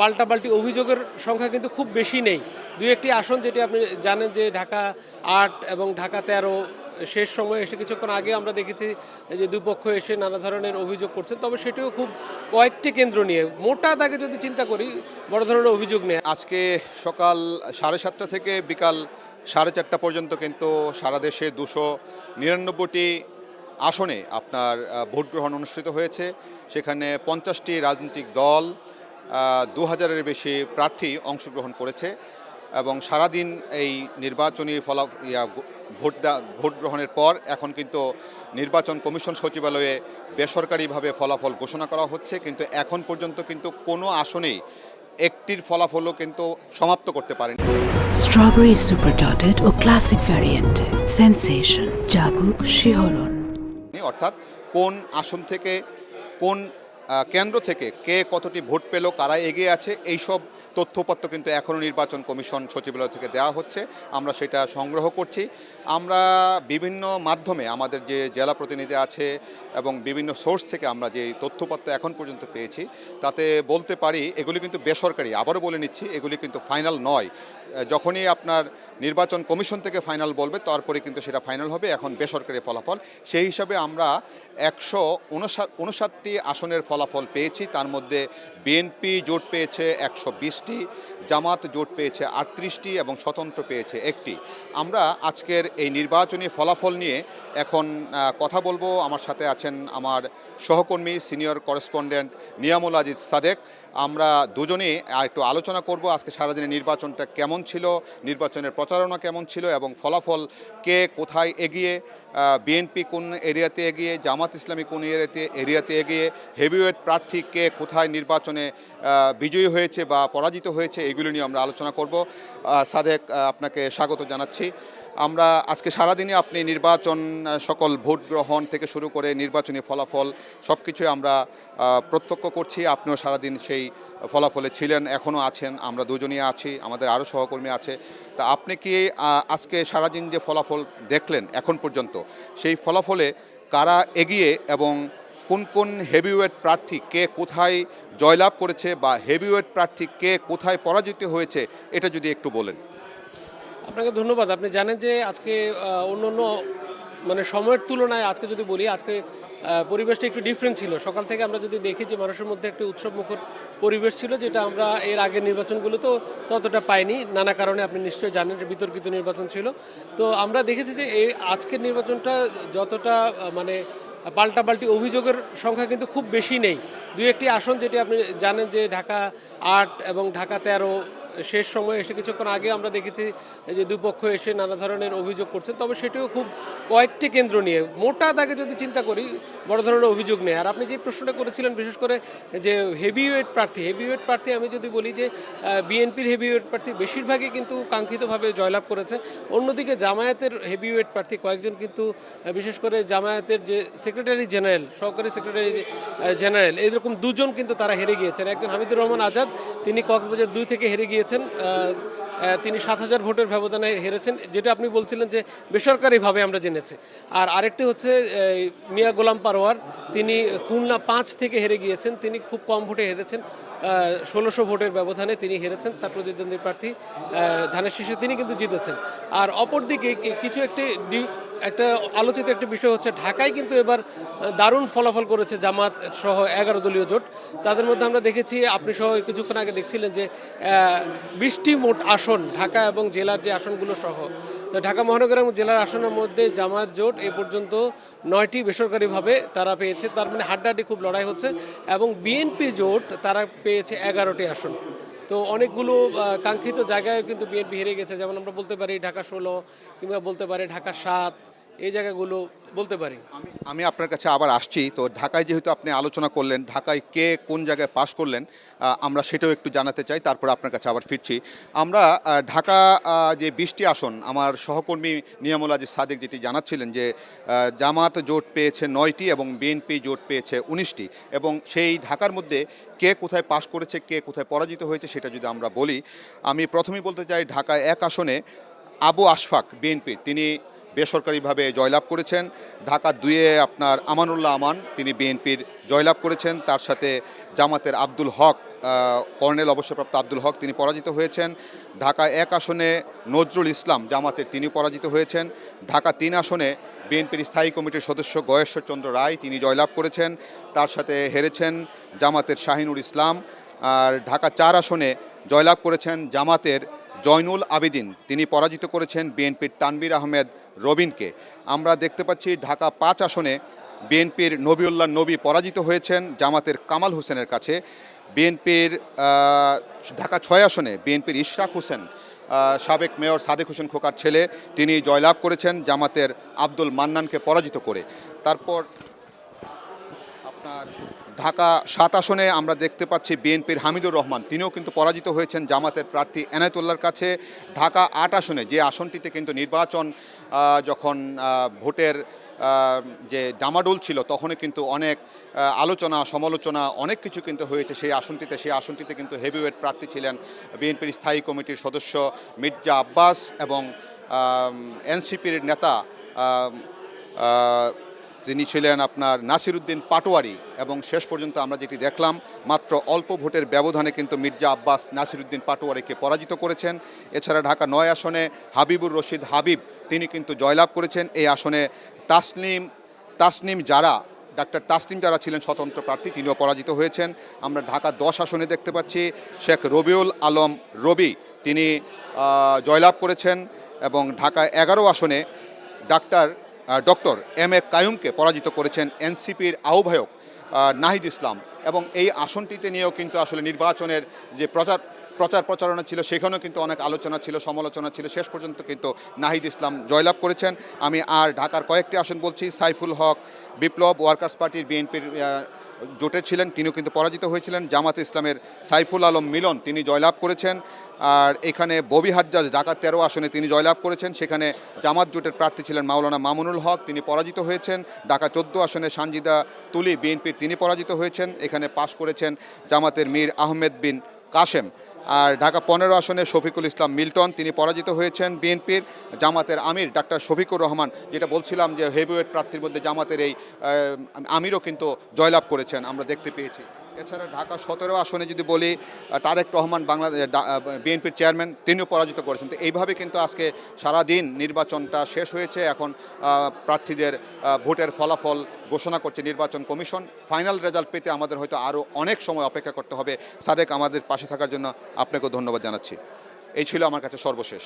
পাল্টাপাল্টি অভিযোগের সংখ্যা কিন্তু খুব বেশি নেই। দুই একটি আসন যেটি আপনি জানেন যে ঢাকা ৮ এবং ঢাকা ১৩ শেষ সময়ে এসে কিছুক্ষণ আগে আমরা দেখেছি যে দুই পক্ষ এসে নানা ধরনের অভিযোগ করছেন, তবে সেটিও খুব কয়েকটি কেন্দ্র নিয়ে। মোটা দাগে যদি চিন্তা করি বড় ধরনের অভিযোগ নেই। আজকে সকাল 7:30 থেকে বিকাল 4:30 পর্যন্ত কিন্তু সারা দেশে 299টি আসনে আপনার ভোট গ্রহণ অনুষ্ঠিত হয়েছে। সেখানে 50টি রাজনৈতিক দল, 2000-এর বেশি প্রার্থী অংশগ্রহণ করেছে এবং সারাদিন এই নির্বাচনী ভোট গ্রহণের পর এখন কিন্তু নির্বাচন কমিশন সচিবালয়ে বেসরকারিভাবে ফলাফল ঘোষণা করা হচ্ছে, কিন্তু এখন পর্যন্ত কিন্তু কোনো আসনেই একটির ফলাফলও কিন্তু সমাপ্ত করতে পারেনি। স্ট্রবেরি সুপার ডটেড ও ক্লাসিক ভ্যারিয়েন্ট সেন্সেশন জাগুক শিহরণ। অর্থাৎ কোন আসন থেকে কোন কেন্দ্র থেকে কে কতটি ভোট পেল, কারা এগিয়ে আছে, এইসব তথ্যপত্র কিন্তু এখনও নির্বাচন কমিশন সচিবালয় থেকে দেওয়া হচ্ছে। আমরা সেটা সংগ্রহ করছি। আমরা বিভিন্ন মাধ্যমে আমাদের যে জেলা প্রতিনিধি আছে এবং বিভিন্ন সোর্স থেকে আমরা যে তথ্যপত্র এখন পর্যন্ত পেয়েছি তাতে বলতে পারি এগুলি কিন্তু বেসরকারি। আবারও বলে নিচ্ছি, এগুলি কিন্তু ফাইনাল নয়। যখনই আপনার নির্বাচন কমিশন থেকে ফাইনাল বলবে তারপরে কিন্তু সেটা ফাইনাল হবে। এখন বেসরকারি ফলাফল, সেই হিসাবে আমরা 159টি আসনের ফলাফল পেয়েছি। তার মধ্যে বিএনপি জোট পেয়েছে 120টি, জামাত জোট পেয়েছে 38টি এবং স্বতন্ত্র পেয়েছে 1টি। আমরা আজকের এই নির্বাচনী ফলাফল নিয়ে এখন কথা বলবো। আমার সাথে আছেন আমার সহকর্মী সিনিয়র করেসপন্ডেন্ট নিয়ামুল আজিজ সাদেক। আমরা দুজনেই একটু আলোচনা করব আজকে সারাদিনের নির্বাচনটা কেমন ছিল, নির্বাচনের প্রচারণা কেমন ছিল এবং ফলাফল কে কোথায় এগিয়ে, বিএনপি কোন এরিয়াতে এগিয়ে, জামাত ইসলামী কোন এরিয়াতে এগিয়ে, হেভিওয়েট প্রার্থী কে কোথায় নির্বাচনে বিজয়ী হয়েছে বা পরাজিত হয়েছে, এগুলো নিয়ে আমরা আলোচনা করব। সাদেক, আপনাকে স্বাগত জানাচ্ছি। আমরা আজকে সারাদিনে আপনি নির্বাচন সকল ভোট গ্রহণ থেকে শুরু করে নির্বাচনী ফলাফল সব কিছুই আমরা প্রত্যক্ষ করছি। আপনিও সারাদিন সেই ফলাফলে ছিলেন, এখনও আছেন, আমরা দুজনই আছি, আমাদের আরও সহকর্মী আছে। তা আপনি কি আজকে সারাদিন যে ফলাফল দেখলেন এখন পর্যন্ত, সেই ফলাফলে কারা এগিয়ে এবং কোন কোন হেভিওয়েট প্রার্থী কে কোথায় জয়লাভ করেছে বা হেভিওয়েট প্রার্থী কে কোথায় পরাজিত হয়েছে, এটা যদি একটু বলেন। আপনাকে ধন্যবাদ। আপনি জানেন যে আজকে অন্য মানে সময়ের তুলনায় আজকে যদি বলি, আজকে পরিবেশটা একটু ডিফারেন্ট ছিল। সকাল থেকে আমরা যদি দেখি যে মানুষের মধ্যে একটি উৎসবমুখর পরিবেশ ছিল, যেটা আমরা এর আগের নির্বাচনগুলোতেও ততটা পাইনি। নানা কারণে আপনি নিশ্চয়ই জানেন যে বিতর্কিত নির্বাচন ছিল। তো আমরা দেখেছি যে এই আজকের নির্বাচনটা যতটা মানে পাল্টাপাল্টি অভিযোগের সংখ্যা কিন্তু খুব বেশি নেই। দুই একটি আসন যেটি আপনি জানেন যে ঢাকা ৮ এবং ঢাকা ১৩ শেষ সময়ে এসে কিছুক্ষণ আগে আমরা দেখেছি যে দুই পক্ষ এসে নানা ধরনের অভিযোগ করছেন, তবে সেটিও খুব কয়েকটি কেন্দ্র নিয়ে। মোটা দাগে যদি চিন্তা করি বড় ধরনের অভিযোগ নেই। আর আপনি যে প্রশ্নটা করেছিলেন বিশেষ করে যে হেভিওয়েট প্রার্থী আমি যদি বলি যে বিএনপির হেভিওয়েট প্রার্থী বেশিরভাগই কিন্তু কাঙ্ক্ষিতভাবে জয়লাভ করেছে। অন্যদিকে জামায়াতের হেভিওয়েট প্রার্থী কয়েকজন কিন্তু বিশেষ করে জামায়াতের যে সেক্রেটারি জেনারেল, সহকারী সেক্রেটারি জেনারেল, এরকম দুজন কিন্তু তারা হেরে গিয়েছেন। একজন হামিদুর রহমান আজাদ, তিনি কক্সবাজার 2 থেকে হেরে গিয়েছেন। তিনি 7000 ভোটের ব্যবধানে হেরেছেন, যেটা আপনি বলছিলেন যে বেসরকারিভাবে আমরা জেনেছি। আর আরেকটি হচ্ছে মিয়া গোলাম পারোয়ার, তিনি খুলনা 5 থেকে হেরে গিয়েছেন। তিনি খুব কম ভোটে হেরেছেন, 1600 ভোটের ব্যবধানে তিনি হেরেছেন। তার প্রতিদ্বন্দ্বী প্রার্থী ধানের শীষে তিনি কিন্তু জিতেছেন। আর অপরদিকে কিছু একটা আলোচিত একটি বিষয় হচ্ছে ঢাকায় কিন্তু এবার দারুণ ফলাফল করেছে জামাত সহ 11 দলীয় জোট। তাদের মধ্যে আমরা দেখেছি, আপনি সহ কিছুক্ষণ আগে দেখছিলেন যে 20টি মোট আসন ঢাকা এবং জেলার যে আসনগুলো সহ। তো ঢাকা মহানগর এবং জেলার আসনের মধ্যে জামাত জোট এ পর্যন্ত 9টি বেসরকারিভাবে তারা পেয়েছে। তার মানে হাড্ডাহাড্ডি খুব লড়াই হচ্ছে। এবং বিএনপি জোট তারা পেয়েছে 11টি আসন। তো অনেকগুলো কাঙ্ক্ষিত জায়গায় কিন্তু বিএনপি হেরে গেছে, যেমন আমরা বলতে পারি ঢাকা 16 কিংবা বলতে পারি ঢাকা 7, এই জায়গাগুলো বলতে পারি। আমি আপনার কাছে আবার আসছি। তো ঢাকায় যেহেতু আপনি আলোচনা করলেন, ঢাকায় কে কোন জায়গায় পাশ করলেন আমরা সেটাও একটু জানাতে চাই, তারপর আপনার কাছে আবার ফিরছি। আমরা ঢাকা যে 20টি আসন, আমার সহকর্মী নিয়ামুল আজিজ সাদেক যেটি জানাচ্ছিলেন যে জামাত জোট পেয়েছে 9টি এবং বিএনপি জোট পেয়েছে 19টি, এবং সেই ঢাকার মধ্যে কে কোথায় পাশ করেছে কে কোথায় পরাজিত হয়েছে সেটা যদি আমরা বলি, আমি প্রথমেই বলতে চাই ঢাকায় 1 আসনে আবু আশফাক বিএনপির, তিনি বেসরকারিভাবে জয়লাভ করেছেন। ঢাকা 2-এ আপনার আমানুল্লাহ আমান, তিনি বিএনপির জয়লাভ করেছেন। তার সাথে জামাতের আব্দুল হক কর্নেল অবসরপ্রাপ্ত আব্দুল হক তিনি পরাজিত হয়েছেন। ঢাকা 1 আসনে নজরুল ইসলাম জামাতের তিনি পরাজিত হয়েছেন। ঢাকা 3 আসনে বিএনপির স্থায়ী কমিটির সদস্য গয়েশ্বর চন্দ্র রায় তিনি জয়লাভ করেছেন, তার সাথে হেরেছেন জামাতের শাহিনুর ইসলাম। আর ঢাকা 4 আসনে জয়লাভ করেছেন জামাতের জয়নুল আবেদিন, তিনি পরাজিত করেছেন বিএনপির তানবীর আহমেদ রবিনকে। আমরা দেখতে পাচ্ছি ঢাকা 5 আসনে বিএনপির নবিউল্লাহ নবী পরাজিত হয়েছেন জামাতের কামাল হোসেনের কাছে। বিএনপির ঢাকা 6 আসনে বিএনপির ইশরাক হোসেন সাবেক মেয়র সাদেক হোসেন খোকার ছেলে তিনি জয়লাভ করেছেন জামাতের আব্দুল মান্নানকে পরাজিত করে। তারপর আপনার ঢাকা 7 আসনে আমরা দেখতে পাচ্ছি বিএনপির হামিদুর রহমান তিনিও কিন্তু পরাজিত হয়েছেন জামাতের প্রার্থী এনায়েতুল্লাহর কাছে। ঢাকা 8 আসনে যে আসনটিতে কিন্তু নির্বাচন যখন ভোটের যে ডামাডোল ছিল তখনই কিন্তু অনেক আলোচনা সমালোচনা অনেক কিছু কিন্তু হয়েছে সেই আসনটিতে কিন্তু হেভিওয়েট প্রার্থী ছিলেন বিএনপির স্থায়ী কমিটির সদস্য মির্জা আব্বাস এবং এনসিপির নেতা তিনি ছিলেন আপনার নাসিরউদ্দিন পাটোয়ারি। এবং শেষ পর্যন্ত আমরা যেটি দেখলাম মাত্র অল্প ভোটের ব্যবধানে কিন্তু মির্জা আব্বাস নাসিরউদ্দিন পাটোয়ারিকে পরাজিত করেছেন। এছাড়া ঢাকা 9 আসনে হাবিবুর রশিদ হাবিব তিনি কিন্তু জয়লাভ করেছেন। এই আসনে তাসনিম যারা ডাক্তার তাসনিম যারা ছিলেন স্বতন্ত্র প্রার্থী তিনিও পরাজিত হয়েছেন। আমরা ঢাকা 10 আসনে দেখতে পাচ্ছি শেখ রবিউল আলম রবি তিনি জয়লাভ করেছেন এবং ঢাকা 11 আসনে ডক্টর এম এ কায়ুমকে পরাজিত করেছেন এনসিপির আহ্বায়ক নাহিদ ইসলাম। এবং এই আসনটিতে নিয়েও কিন্তু আসলে নির্বাচনের যে প্রচারণা ছিল সেখানেও কিন্তু অনেক আলোচনা ছিল সমালোচনা ছিল, শেষ পর্যন্ত কিন্তু নাহিদ ইসলাম জয়লাভ করেছেন। আমি আর ঢাকার কয়েকটি আসন বলছি। সাইফুল হক বিপ্লব ওয়ার্কার্স পার্টির বিএনপির জোটের ছিলেন তিনিও কিন্তু পরাজিত হয়েছিলেন। জামাতে ইসলামের সাইফুল আলম মিলন তিনি জয়লাভ করেছেন। আর এখানে ববি হাজ্জাজ ঢাকা 13 আসনে তিনি জয়লাভ করেছেন, সেখানে জামাত জোটের প্রার্থী ছিলেন মাওলানা মামুনুল হক তিনি পরাজিত হয়েছেন। ঢাকা 14 আসনে সানজিদা তুলি বিএনপির তিনি পরাজিত হয়েছেন, এখানে পাশ করেছেন জামাতের মীর আহমেদ বিন কাশেম। আর ঢাকা 15 আসনে শফিকুল ইসলাম মিল্টন তিনি পরাজিত হয়েছেন বিএনপির। জামাতের আমির ডাক্তার শফিকুর রহমান, যেটা বলছিলাম যে হেভিওয়েট প্রার্থীর মধ্যে জামাতের এই আমিরও কিন্তু জয়লাভ করেছেন আমরা দেখতে পেয়েছি। এছাড়া ঢাকা 17 আসনে যদি বলি তারেক রহমান বাংলাদেশ বিএনপির চেয়ারম্যান তিনিও পরাজিত করেছেন। তো এইভাবে কিন্তু আজকে সারাদিন নির্বাচনটা শেষ হয়েছে। এখন প্রার্থীদের ভোটের ফলাফল ঘোষণা করছে নির্বাচন কমিশন। ফাইনাল রেজাল্ট পেতে আমাদের হয়তো আরও অনেক সময় অপেক্ষা করতে হবে। সাদেক আমাদের পাশে থাকার জন্য আপনাকেও ধন্যবাদ জানাচ্ছি। এই ছিল আমার কাছে সর্বশেষ।